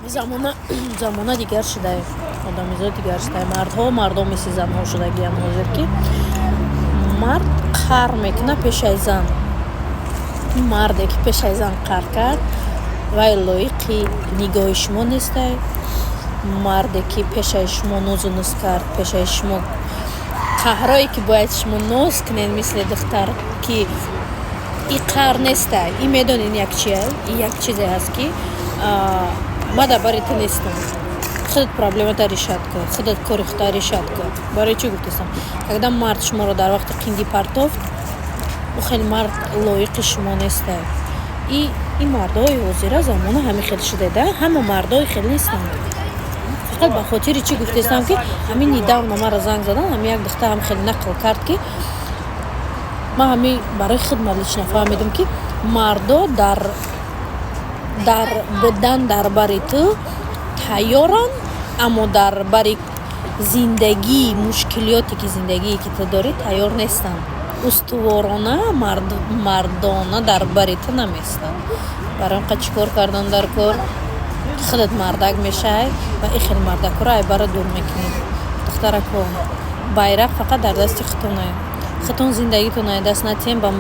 замона дигар шудаем, одамизод дигар шудаем. Мардҳо мардо мисли занҳо шудагиянд ҳозир, ки мард қар мекунад пеш аз зан. Марде ки пеш аз зан қар кард, вай лоиқи нигоҳи шумо нестай. Марде ки пеш аз шумо нозу нуз кард, пеш аз шумо қаҳрое ки бояд шумо ноз кунед мисли духтар, ки и қар нестай. И медонин як чия, и як чизе ҳаст, ки ма дар бари ту нестам. Худат проблемата решат кар, худат кори худа решат кар. Барои чӣ гуфтастам? Когда мард шуморо дар вақти қинги партофт, ӯ хеле мард лоиқи шумо нестай. И мардои ҳозира замона ҳамин хел шудада, ҳама мардои хел нестанд. Фақат ба хотири чӣ гуфтастам, ки ҳамин недавно маро занг задан, ҳамин як духтар ҳам хеле нақл кард, ки ман ҳамин барои хидмат лично фаҳмидам, ки мардо дар будан дар бари ту тайёранд, аммо дар бари зиндагии мушкилоте ки зиндагие ки ту дорӣ тайёр нестанд. Устуворона мардона дар бари ту наместанд. Барои ин қад чикор кардан дар кор, худат мардак мешай ва ин хел мардакоро ай бара дур мекунед. Духтаракон, байрақ фақат дар дасти хитоне. Хитон зиндагитона даст натиҳем ба